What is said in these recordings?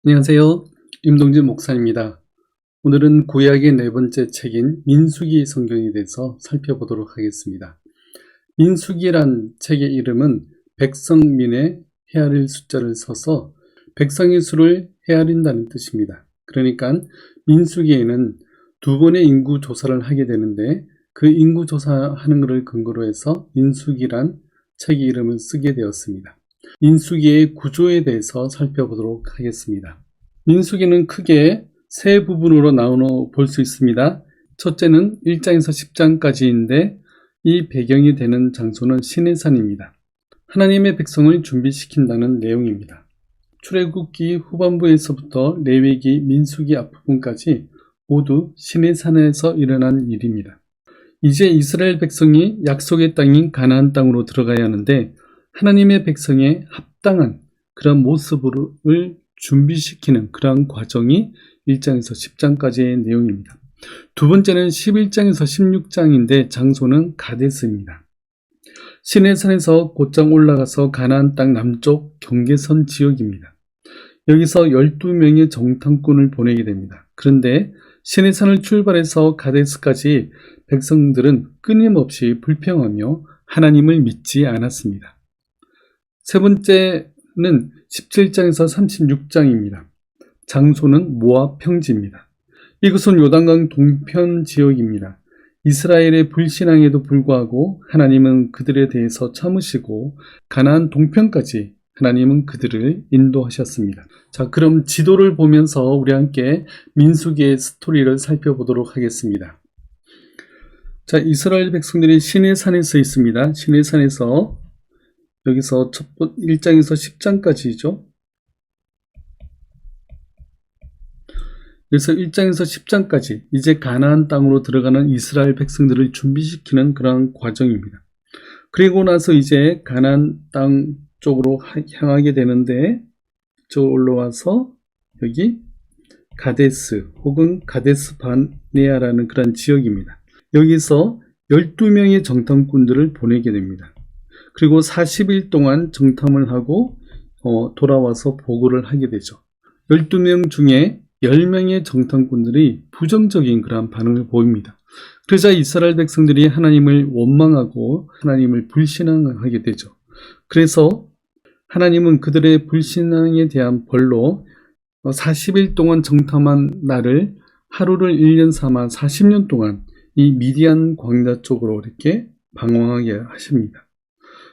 안녕하세요. 임동진 목사입니다. 오늘은 구약의 네 번째 책인 민수기 성경에 대해서 살펴보도록 하겠습니다. 민수기란 책의 이름은 백성민의 헤아릴 숫자를 써서 백성의 수를 헤아린다는 뜻입니다. 그러니까 민수기에는 두 번의 인구 조사를 하게 되는데 그 인구 조사하는 것을 근거로 해서 민수기란 책의 이름을 쓰게 되었습니다. 민수기의 구조에 대해서 살펴보도록 하겠습니다. 민수기는 크게 세 부분으로 나누어 볼 수 있습니다. 첫째는 1장에서 10장까지인데 이 배경이 되는 장소는 시내산입니다. 하나님의 백성을 준비시킨다는 내용입니다. 출애굽기 후반부에서부터 레위기, 민수기 앞부분까지 모두 시내산에서 일어난 일입니다. 이제 이스라엘 백성이 약속의 땅인 가나안 땅으로 들어가야 하는데 하나님의 백성에 합당한 그런 모습을 준비시키는 그러한 과정이 1장에서 10장까지의 내용입니다. 두 번째는 11장에서 16장인데 장소는 가데스입니다. 시내산에서 곧장 올라가서 가나안 땅 남쪽 경계선 지역입니다. 여기서 12명의 정탐꾼을 보내게 됩니다. 그런데 시내산을 출발해서 가데스까지 백성들은 끊임없이 불평하며 하나님을 믿지 않았습니다. 세 번째는 17장에서 36장입니다. 장소는 모압 평지입니다. 이곳은 요단강 동편 지역입니다. 이스라엘의 불신앙에도 불구하고 하나님은 그들에 대해서 참으시고 가나안 동편까지 하나님은 그들을 인도하셨습니다. 자, 그럼 지도를 보면서 우리 함께 민수기의 스토리를 살펴보도록 하겠습니다. 자, 이스라엘 백성들이 시내산에서 있습니다. 시내산에서 여기서 1장에서 10장까지죠. 그래서 1장에서 10장까지 이제 가나안 땅으로 들어가는 이스라엘 백성들을 준비시키는 그런 과정입니다. 그리고 나서 이제 가나안 땅 쪽으로 향하게 되는데 저 올라와서 여기 가데스 혹은 가데스 바네아라는 그런 지역입니다. 여기서 12명의 정탐꾼들을 보내게 됩니다. 그리고 40일 동안 정탐을 하고 돌아와서 보고를 하게 되죠. 12명 중에 10명의 정탐꾼들이 부정적인 그러한 반응을 보입니다. 그러자 이스라엘 백성들이 하나님을 원망하고 하나님을 불신앙하게 되죠. 그래서 하나님은 그들의 불신앙에 대한 벌로 40일 동안 정탐한 날을 하루를 1년 삼아 40년 동안 이 미디안 광야 쪽으로 이렇게 방황하게 하십니다.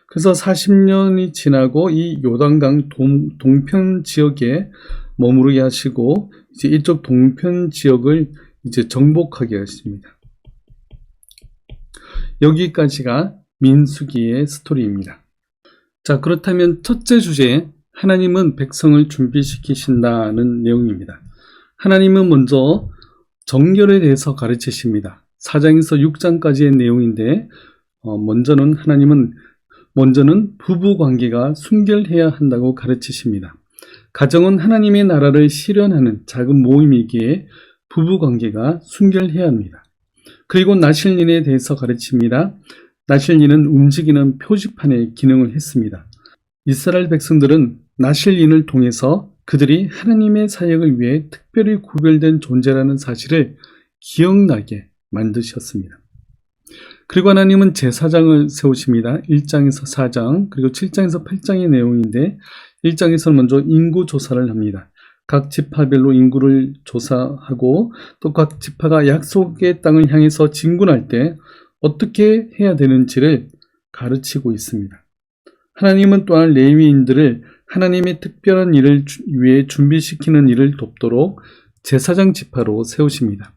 그래서 40년이 지나고 이 요단강 동편 지역에 머무르게 하시고 이제 이쪽 동편 지역을 이제 정복하게 하십니다. 여기까지가 민수기의 스토리입니다. 자, 그렇다면 첫째 주제, 하나님은 백성을 준비시키신다는 내용입니다. 하나님은 먼저 정결에 대해서 가르치십니다. 4장에서 6장까지의 내용인데 먼저는 부부 관계가 순결해야 한다고 가르치십니다. 가정은 하나님의 나라를 실현하는 작은 모임이기에 부부 관계가 순결해야 합니다. 그리고 나실인에 대해서 가르칩니다. 나실인은 움직이는 표지판의 기능을 했습니다. 이스라엘 백성들은 나실인을 통해서 그들이 하나님의 사역을 위해 특별히 구별된 존재라는 사실을 기억나게 만드셨습니다. 그리고 하나님은 제사장을 세우십니다. 1장에서 4장 그리고 7장에서 8장의 내용인데 1장에서는 먼저 인구 조사를 합니다. 각 지파별로 인구를 조사하고 또 각 지파가 약속의 땅을 향해서 진군할 때 어떻게 해야 되는지를 가르치고 있습니다. 하나님은 또한 레위인들을 하나님의 특별한 일을 위해 준비시키는 일을 돕도록 제사장 지파로 세우십니다.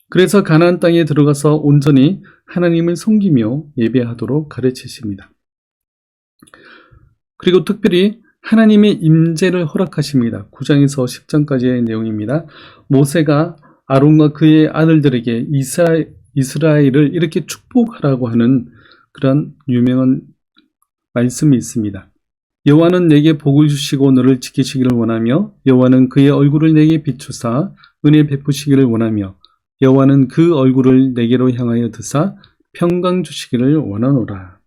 그래서 가나안 땅에 들어가서 온전히 하나님을 섬기며 예배하도록 가르치십니다. 그리고 특별히 하나님의 임재를 허락하십니다. 9장에서 10장까지의 내용입니다. 모세가 아론과 그의 아들들에게 이스라엘을 이렇게 축복하라고 하는 그런 유명한 말씀이 있습니다. 여호와는 내게 복을 주시고 너를 지키시기를 원하며 여호와는 그의 얼굴을 내게 비추사 은혜 베푸시기를 원하며 여호와는 그 얼굴을 내게로 향하여 드사 평강 주시기를 원하노라.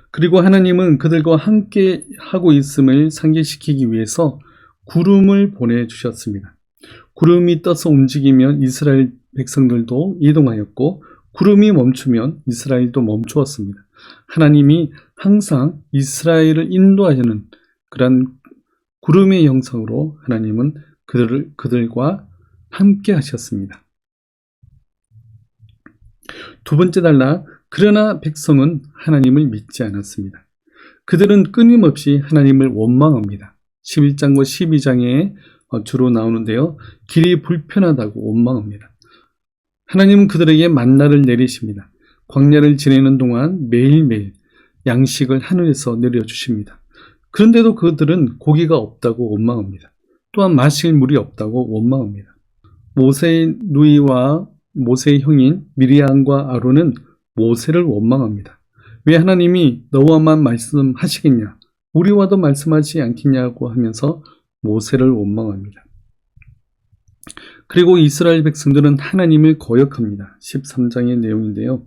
그리고 하나님은 그들과 함께 하고 있음을 상기시키기 위해서 구름을 보내주셨습니다. 구름이 떠서 움직이면 이스라엘 백성들도 이동하였고 구름이 멈추면 이스라엘도 멈추었습니다. 하나님이 항상 이스라엘을 인도하시는 그런 구름의 형상으로 하나님은 그들과 함께 하셨습니다. 두 번째 단락, 그러나 백성은 하나님을 믿지 않았습니다. 그들은 끊임없이 하나님을 원망합니다. 11장과 12장에 주로 나오는데요. 길이 불편하다고 원망합니다. 하나님은 그들에게 만나를 내리십니다. 광야를 지내는 동안 매일매일 양식을 하늘에서 내려주십니다. 그런데도 그들은 고기가 없다고 원망합니다. 또한 마실 물이 없다고 원망합니다. 모세의 누이와 모세의 형인 미리암과 아론은 모세를 원망합니다. 왜 하나님이 너와만 말씀하시겠냐? 우리와도 말씀하지 않겠냐고 하면서 모세를 원망합니다. 그리고 이스라엘 백성들은 하나님을 거역합니다. 13장의 내용인데요.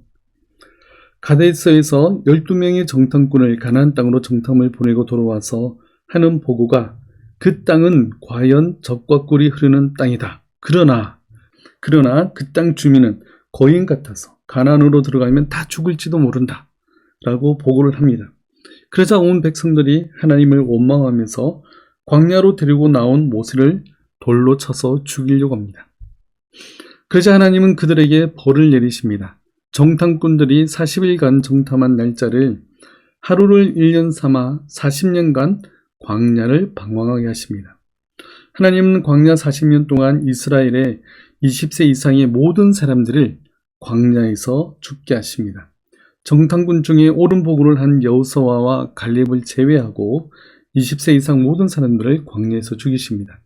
가데스에서 12명의 정탐꾼을 가나안 땅으로 정탐을 보내고 돌아와서 하는 보고가 그 땅은 과연 젖과 꿀이 흐르는 땅이다. 그러나 그 땅 주민은 거인 같아서 가나안으로 들어가면 다 죽을지도 모른다. 라고 보고를 합니다. 그러자 온 백성들이 하나님을 원망하면서 광야로 데리고 나온 모세를 돌로 쳐서 죽이려고 합니다. 그러자 하나님은 그들에게 벌을 내리십니다. 정탐꾼들이 40일간 정탐한 날짜를 하루를 1년 삼아 40년간 광야를 방황하게 하십니다. 하나님은 광야 40년 동안 이스라엘의 20세 이상의 모든 사람들을 광야에서 죽게 하십니다. 정탐꾼 중에 옳은 보고를 한 여호수아와 갈렙을 제외하고 20세 이상 모든 사람들을 광야에서 죽이십니다.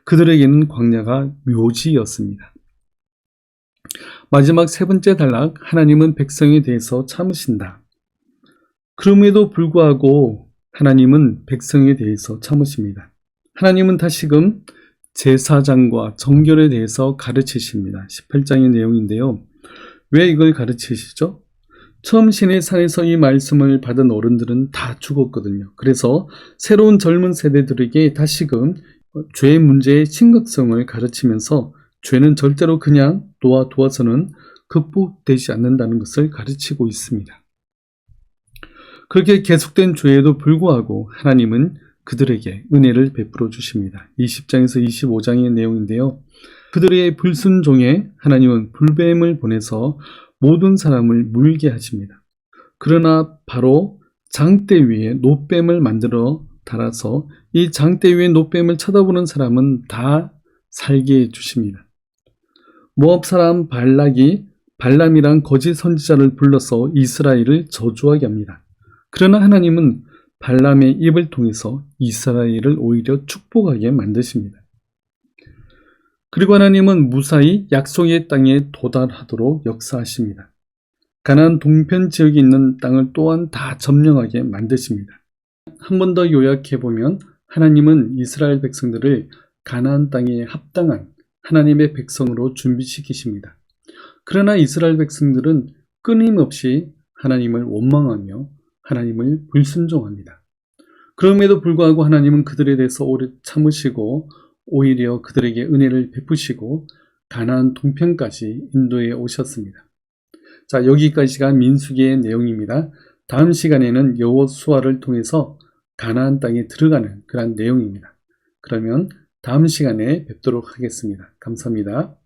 그들에게는 광야가 묘지였습니다. 마지막 세 번째 단락, 하나님은 백성에 대해서 참으신다. 그럼에도 불구하고 하나님은 백성에 대해서 참으십니다. 하나님은 다시금 제사장과 정결에 대해서 가르치십니다. 18장의 내용인데요. 왜 이걸 가르치시죠? 처음 시내산에서 이 말씀을 받은 어른들은 다 죽었거든요. 그래서 새로운 젊은 세대들에게 다시금 죄의 문제의 심각성을 가르치면서 죄는 절대로 그냥 놓아두어서는 극복되지 않는다는 것을 가르치고 있습니다. 그렇게 계속된 죄에도 불구하고 하나님은 그들에게 은혜를 베풀어 주십니다. 20장에서 25장의 내용인데요. 그들의 불순종에 하나님은 불뱀을 보내서 모든 사람을 물게 하십니다. 그러나 바로 장대 위에 놋뱀을 만들어 달아서 이 장대 위에 놋뱀을 쳐다보는 사람은 다 살게 해주십니다. 모압 사람 발락이 발람이란 거짓 선지자를 불러서 이스라엘을 저주하게 합니다. 그러나 하나님은 발람의 입을 통해서 이스라엘을 오히려 축복하게 만드십니다. 그리고 하나님은 무사히 약속의 땅에 도달하도록 역사하십니다. 가나안 동편 지역에 있는 땅을 또한 다 점령하게 만드십니다. 한 번 더 요약해보면 하나님은 이스라엘 백성들을 가나안 땅에 합당한 하나님의 백성으로 준비시키십니다. 그러나 이스라엘 백성들은 끊임없이 하나님을 원망하며 하나님을 불순종합니다. 그럼에도 불구하고 하나님은 그들에 대해서 오래 참으시고 오히려 그들에게 은혜를 베푸시고 가나안 동편까지 인도해 오셨습니다. 자, 여기까지가 민수기의 내용입니다. 다음 시간에는 여호수아를 통해서 가나안 땅에 들어가는 그런 내용입니다. 그러면 다음 시간에 뵙도록 하겠습니다. 감사합니다.